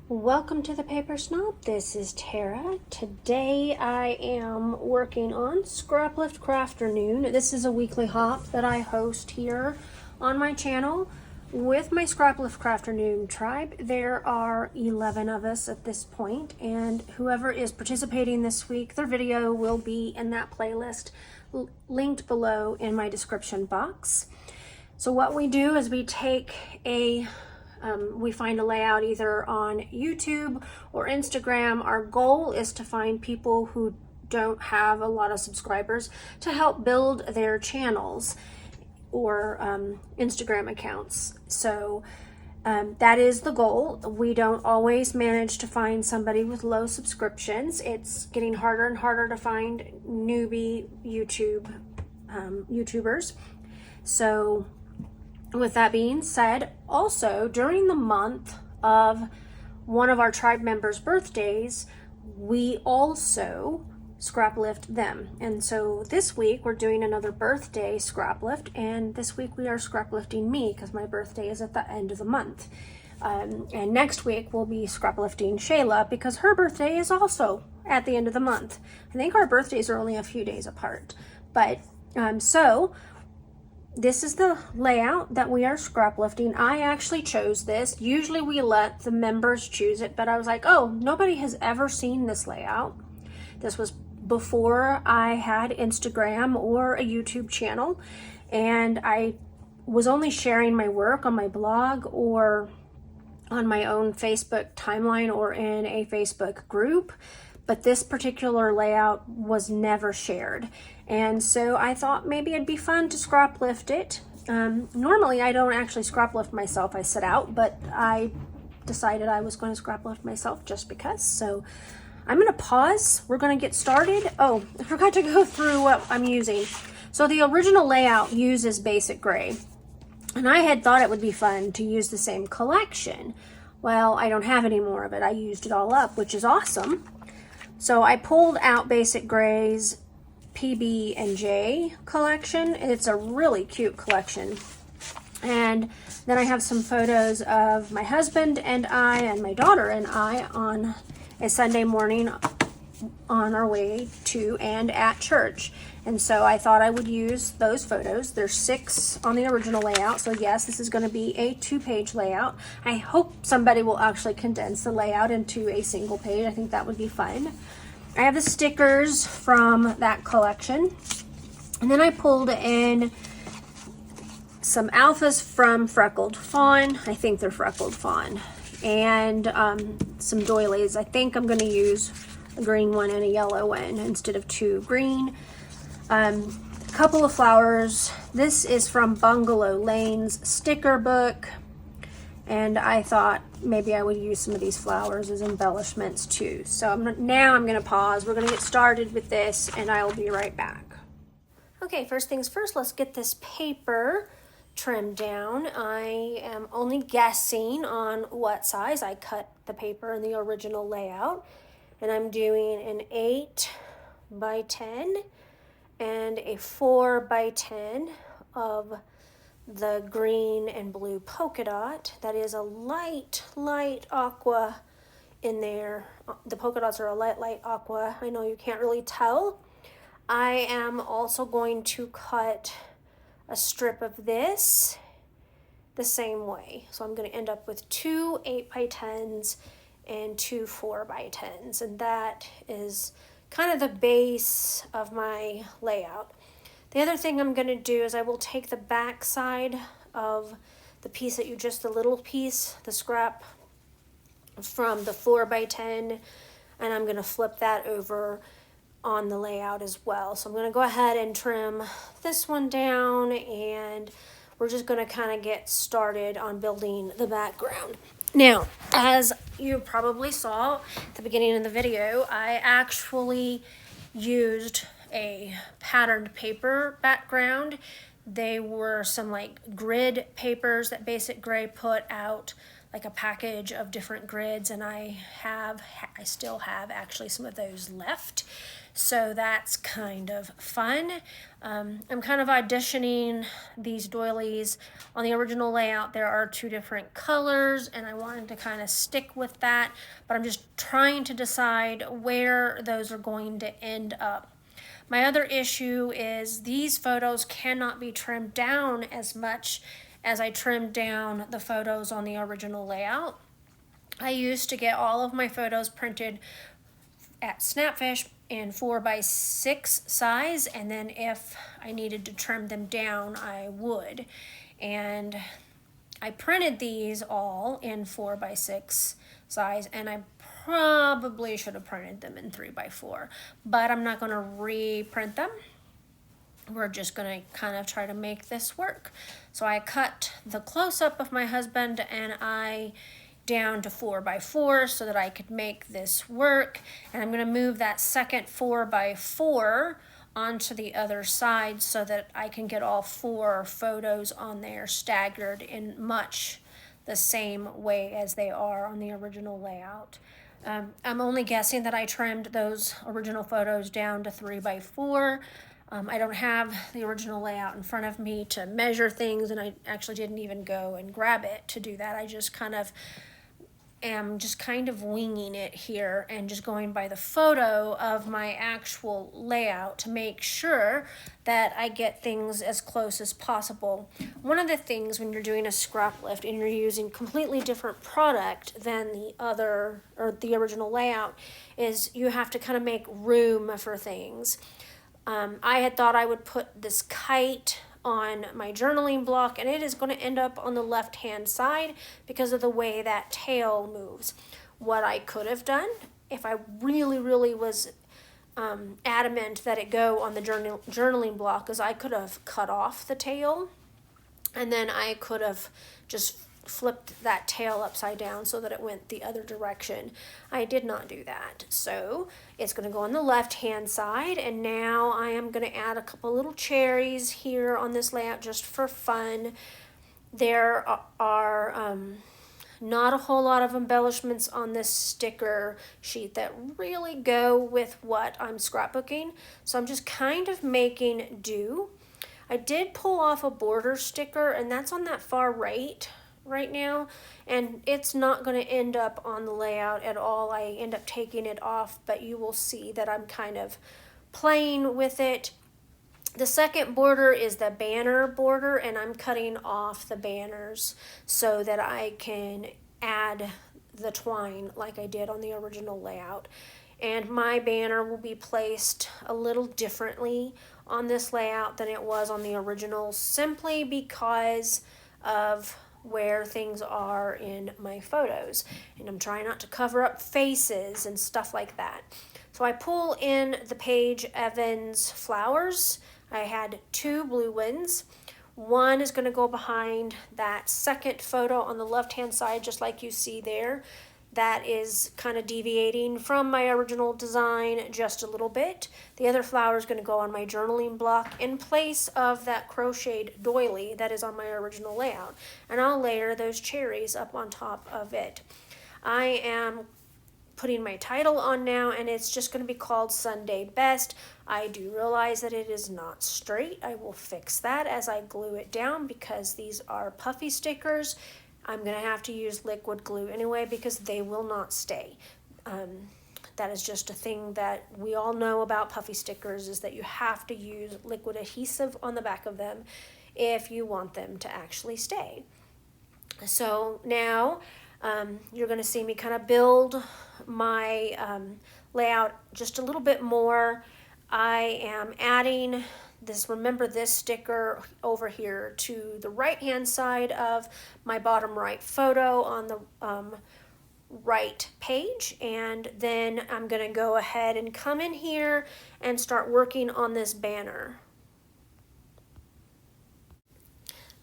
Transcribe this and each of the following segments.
Welcome to the Paper Snob. This is Tara. Today I am working on Scraplift Crafternoon. This is a weekly hop that I host here on my channel with my Scraplift Crafternoon tribe. There are 11 of us at this point, and whoever is participating this week, their video will be in that playlist linked below in my description box. So what we do is we take we find a layout either on YouTube or Instagram. Our goal is to find people who don't have a lot of subscribers to help build their channels or Instagram accounts. So that is the goal. We don't always manage to find somebody with low subscriptions. It's getting harder and harder to find newbie YouTubers. So with that being said, also during the month of one of our tribe members' birthdays, we also scraplift them. And so this week we're doing another birthday scraplift, and this week we are scraplifting me because my birthday is at the end of the month. And next week we'll be scraplifting Shala because her birthday is also at the end of the month. I think our birthdays are only a few days apart. But so this is the layout that we are scraplifting. I actually chose this. Usually we let the members choose it, but I was like, oh, nobody has ever seen this layout. This was before I had Instagram or a YouTube channel, and I was only sharing my work on my blog or on my own Facebook timeline or in a Facebook group. But this particular layout was never shared. And so I thought maybe it'd be fun to scraplift it. Normally I don't actually scraplift myself, I sit out, but I decided I was going to scraplift myself just because. So I'm going to pause. We're going to get started. Oh, I forgot to go through what I'm using. So the original layout uses basic gray, and I had thought it would be fun to use the same collection. Well, I don't have any more of it. I used it all up, which is awesome. So I pulled out Basic Gray's PB and J collection. It's a really cute collection. And then I have some photos of my husband and I and my daughter and I on a Sunday morning on our way to and at church. And so I thought I would use those photos. There's 6 on the original layout. So yes, this is going to be a 2-page layout. I hope somebody will actually condense the layout into a single page. I think that would be fun. I have the stickers from that collection. And then I pulled in some alphas from Freckled Fawn. I think they're Freckled Fawn. And some doilies. I think I'm going to use a green one and a yellow one instead of 2 green. A couple of flowers. This is from Bungalow Lane's sticker book, and I thought maybe I would use some of these flowers as embellishments too. So now I'm going to pause. We're going to get started with this, and I'll be right back. Okay, first things first, let's get this paper trimmed down. I am only guessing on what size I cut the paper in the original layout, and I'm doing an 8 by 10 and a 4 by 10 of the green and blue polka dot. That is a light aqua in there. The polka dots are a light aqua. I know you can't really tell. I am also going to cut a strip of this the same way. So I'm going to end up with 2 8 by 10s and 2 4 by 10s, and that is kind of the base of my layout. The other thing I'm going to do is I will take the back side of the piece that the little piece, the scrap from the 4 by 10, and I'm going to flip that over on the layout as well. So I'm going to go ahead and trim this one down, and we're just going to kind of get started on building the background. Now, as you probably saw at the beginning of the video, I actually used a patterned paper background. They were some like grid papers that Basic Gray put out like a package of different grids, and I still have actually some of those left. So that's kind of fun. I'm kind of auditioning these doilies. On the original layout, there are 2 different colors, and I wanted to kind of stick with that, but I'm just trying to decide where those are going to end up. My other issue is these photos cannot be trimmed down as much as I trimmed down the photos on the original layout. I used to get all of my photos printed at Snapfish in 4x6 size, and then if I needed to trim them down, I would. And I printed these all in 4x6 size, and I probably should have printed them in 3x4, but I'm not going to reprint them. We're just going to kind of try to make this work. So I cut the close-up of my husband and I down to 4x4 so that I could make this work. And I'm going to move that second 4x4 onto the other side so that I can get all 4 photos on there staggered in much the same way as they are on the original layout. I'm only guessing that I trimmed those original photos down to 3x4. I don't have the original layout in front of me to measure things, and I actually didn't even go and grab it to do that. I just am kind of winging it here and just going by the photo of my actual layout to make sure that I get things as close as possible. One of the things when you're doing a scrap lift and you're using completely different product than the original layout is you have to kind of make room for things. I had thought I would put this kite on my journaling block, and it is going to end up on the left hand side because of the way that tail moves. What I could have done if I really was adamant that it go on the journaling block is I could have cut off the tail, and then I could have just flipped that tail upside down so that it went the other direction. I did not do that. So it's going to go on the left hand side, and now I am going to add a couple little cherries here on this layout just for fun. There are not a whole lot of embellishments on this sticker sheet that really go with what I'm scrapbooking, so I'm just kind of making do. I did pull off a border sticker, and that's on that far right now, and it's not going to end up on the layout at all. I end up taking it off, but you will see that I'm kind of playing with it. The second border is the banner border, and I'm cutting off the banners so that I can add the twine like I did on the original layout. And my banner will be placed a little differently on this layout than it was on the original, simply because of where things are in my photos, and I'm trying not to cover up faces and stuff like that. So I pull in the Paige Evans flowers. I had 2 blue ones. One is going to go behind that second photo on the left hand side, just like you see there. That is kind of deviating from my original design just a little bit. The other flower is going to go on my journaling block in place of that crocheted doily that is on my original layout. And I'll layer those cherries up on top of it. I am putting my title on now, and it's just going to be called Sunday Best. I do realize that it is not straight. I will fix that as I glue it down because these are puffy stickers. I'm going to have to use liquid glue anyway because they will not stay. That is just a thing that we all know about puffy stickers, is that you have to use liquid adhesive on the back of them if you want them to actually stay. So now you're going to see me kind of build my layout just a little bit more. I am adding this, remember this sticker over here to the right hand side of my bottom right photo on the right page, and then I'm going to go ahead and come in here and start working on this banner.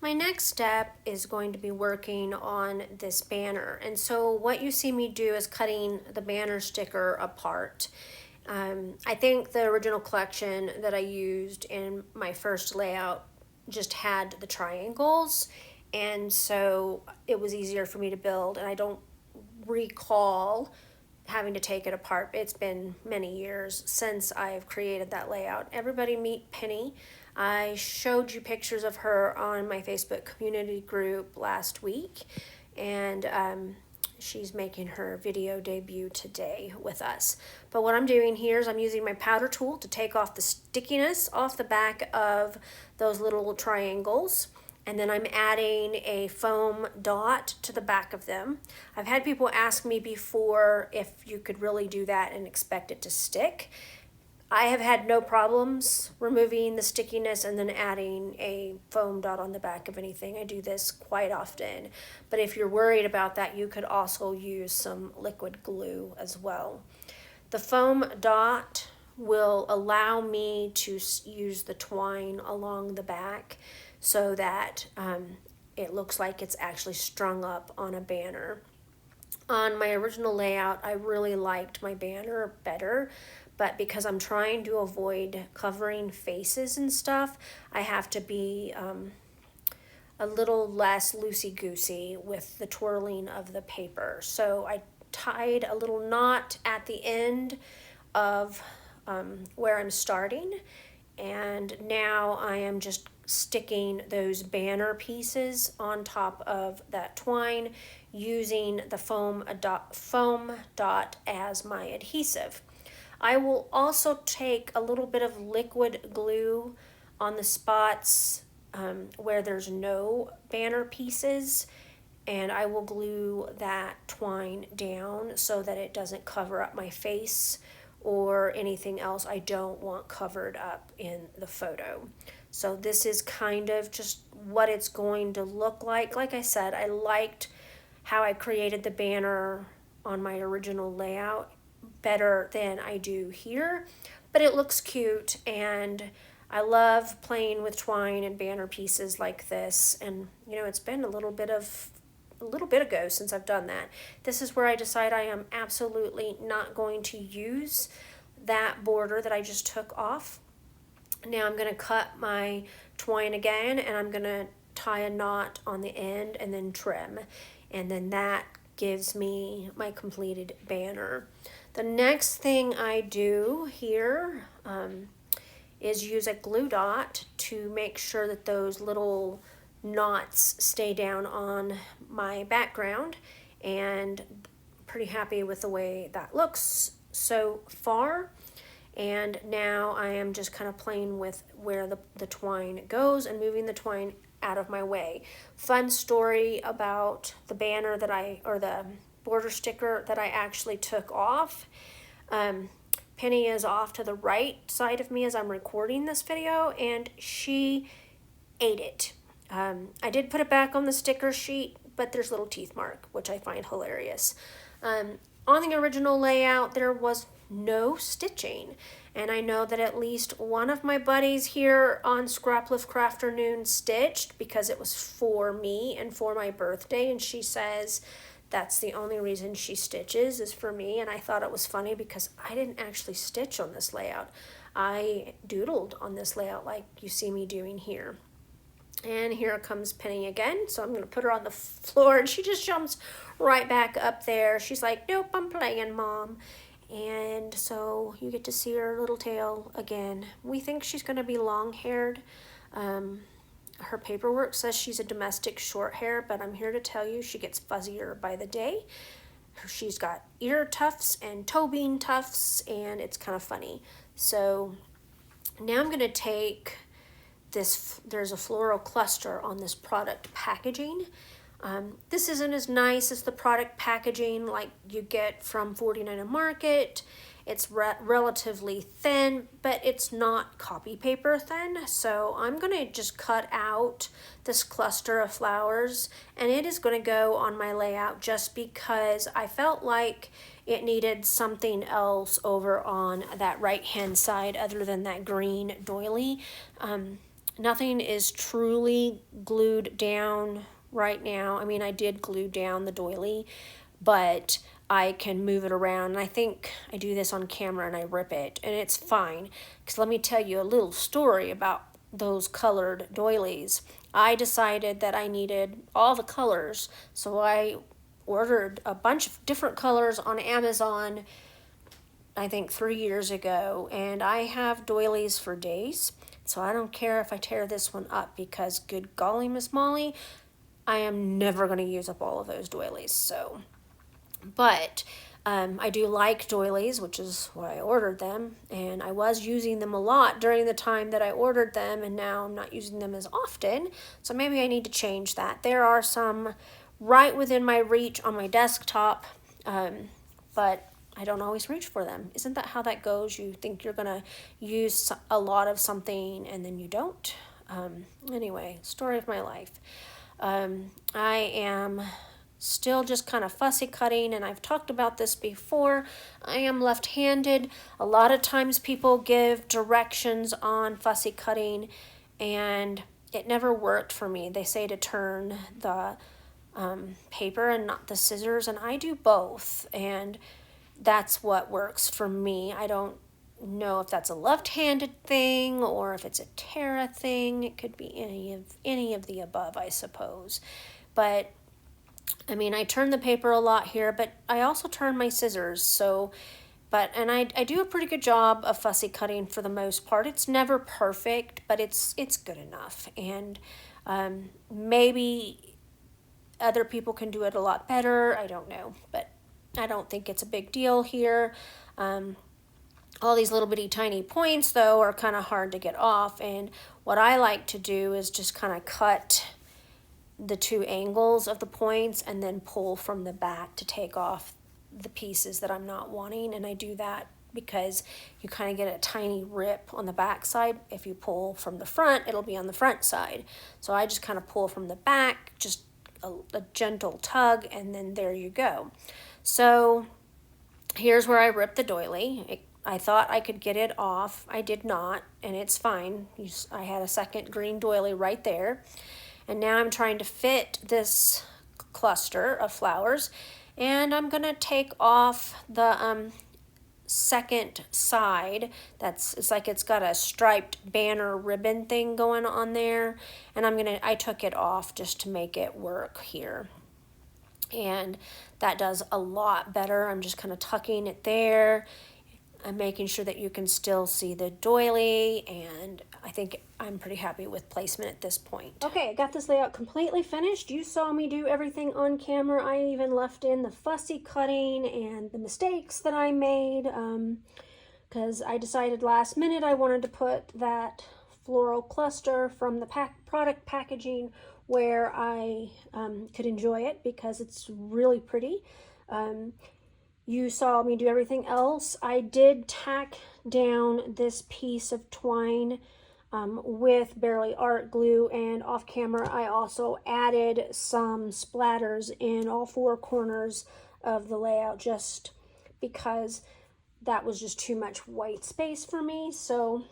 My next step is going to be working on this banner, and so what you see me do is cutting the banner sticker apart. I think the original collection that I used in my first layout just had the triangles, and so it was easier for me to build, and I don't recall having to take it apart. It's been many years since I've created that layout. Everybody meet Penny. I showed you pictures of her on my Facebook community group last week, and she's making her video debut today with us. But what I'm doing here is I'm using my powder tool to take off the stickiness off the back of those little triangles. And then I'm adding a foam dot to the back of them. I've had people ask me before if you could really do that and expect it to stick. I have had no problems removing the stickiness and then adding a foam dot on the back of anything. I do this quite often. But if you're worried about that, you could also use some liquid glue as well. The foam dot will allow me to use the twine along the back so that it looks like it's actually strung up on a banner. On my original layout, I really liked my banner better, but because I'm trying to avoid covering faces and stuff, I have to be a little less loosey-goosey with the twirling of the paper. So I tied a little knot at the end of where I'm starting, and now I am just sticking those banner pieces on top of that twine using the foam dot as my adhesive. I will also take a little bit of liquid glue on the spots where there's no banner pieces, and I will glue that twine down so that it doesn't cover up my face or anything else I don't want covered up in the photo. So this is kind of just what it's going to look like. Like I said, I liked how I created the banner on my original layout better than I do here, but it looks cute, and I love playing with twine and banner pieces like this. And you know, it's been a little bit ago since I've done that. This is where I decide I am absolutely not going to use that border that I just took off. Now I'm going to cut my twine again, and I'm going to tie a knot on the end and then trim, and then that gives me my completed banner. The next thing I do here is use a glue dot to make sure that those little knots stay down on my background, and pretty happy with the way that looks so far. And now I am just kind of playing with where the twine goes and moving the twine out of my way. Fun story about the banner or the border sticker that I actually took off. Penny is off to the right side of me as I'm recording this video, and she ate it. I did put it back on the sticker sheet, but there's a little teeth mark, which I find hilarious. On the original layout, there was no stitching, and I know that at least one of my buddies here on Scraplift Crafternoon stitched because it was for me and for my birthday, and she says that's the only reason she stitches is for me. And I thought it was funny because I didn't actually stitch on this layout. I doodled on this layout like you see me doing here. And here comes Penny again, so I'm going to put her on the floor, and she just jumps right back up there. She's like, nope, I'm playing, Mom. And so you get to see her little tail again. We think she's going to be long-haired. Her paperwork says she's a domestic short hair, but I'm here to tell you she gets fuzzier by the day. She's got ear tufts and toe bean tufts, and it's kind of funny. So now I'm going to take this, there's a floral cluster on this product packaging. This isn't as nice as the product packaging like you get from 49 Market. It's relatively thin, but it's not copy paper thin. So I'm going to just cut out this cluster of flowers, and it is going to go on my layout just because I felt like it needed something else over on that right hand side other than that green doily. Nothing is truly glued down right now. I mean, I did glue down the doily, but I can move it around. And I think I do this on camera and I rip it, and it's fine. Because let me tell you a little story about those colored doilies. I decided that I needed all the colors, so I ordered a bunch of different colors on Amazon, I think 3 years ago, and I have doilies for days. So I don't care if I tear this one up, because good golly, Miss Molly, I am never going to use up all of those doilies. So, but I do like doilies, which is why I ordered them, and I was using them a lot during the time that I ordered them, and now I'm not using them as often, so maybe I need to change that. There are some right within my reach on my desktop, but I don't always reach for them. Isn't that how that goes? You think you're gonna use a lot of something and then you don't? Anyway, story of my life. I am still just kind of fussy cutting, and I've talked about this before. I am left-handed. A lot of times people give directions on fussy cutting, and it never worked for me. They say to turn the paper and not the scissors, and I do both, and that's what works for me. I don't know if that's a left-handed thing or if it's a Tara thing. It could be any of the above, I suppose. But I mean, I turn the paper a lot here, but I also turn my scissors. So, and I do a pretty good job of fussy cutting for the most part. It's never perfect, but it's good enough. And maybe other people can do it a lot better. I don't know, but I don't think it's a big deal here. All these little bitty tiny points, though, are kind of hard to get off. And what I like to do is just kind of cut the two angles of the points and then pull from the back to take off the pieces that I'm not wanting. And I do that because you kind of get a tiny rip on the back side. If you pull from the front, it'll be on the front side. So I just kind of pull from the back, just a gentle tug, and then there you go. So here's where I ripped the doily. I thought I could get it off. I did not, and it's fine. I had a second green doily right there. And now I'm trying to fit this cluster of flowers, and I'm going to take off the second side. It's like it's got a striped banner ribbon thing going on there, and I took it off just to make it work here. And that does a lot better. I'm just kind of tucking it there. I'm making sure that you can still see the doily, and I think I'm pretty happy with placement at this point. Okay, I got this layout completely finished. You saw me do everything on camera. I even left in the fussy cutting and the mistakes that I made, because I decided last minute I wanted to put that floral cluster from the product packaging where I could enjoy it, because it's really pretty. You saw me do everything else. I did tack down this piece of twine with Barely Art glue, and off camera I also added some splatters in all four corners of the layout, just because that was just too much white space for me. So,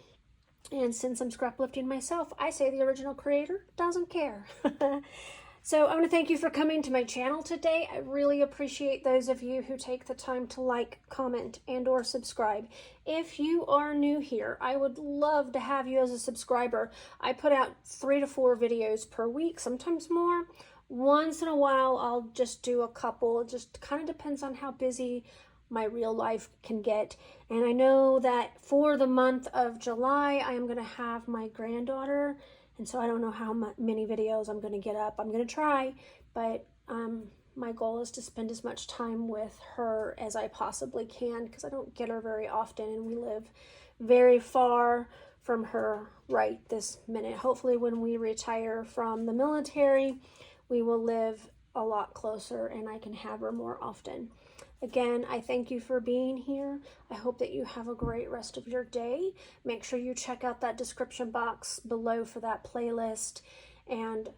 and since I'm scraplifting myself, I say the original creator doesn't care. So I want to thank you for coming to my channel today. I really appreciate those of you who take the time to like, comment, and or subscribe. If you are new here, I would love to have you as a subscriber. I put out 3 to 4 videos per week, sometimes more. Once in a while, I'll just do a couple. It just kind of depends on how busy my real life can get. And I know that for the month of July, I am going to have my granddaughter, and so I don't know how many videos I'm going to get up. I'm going to try, but my goal is to spend as much time with her as I possibly can, because I don't get her very often, and we live very far from her right this minute. Hopefully when we retire from the military, we will live a lot closer and I can have her more often. Again, I thank you for being here. I hope that you have a great rest of your day. Make sure you check out that description box below for that playlist and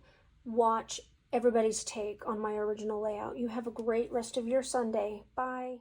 watch everybody's take on my original layout. You have a great rest of your Sunday. Bye.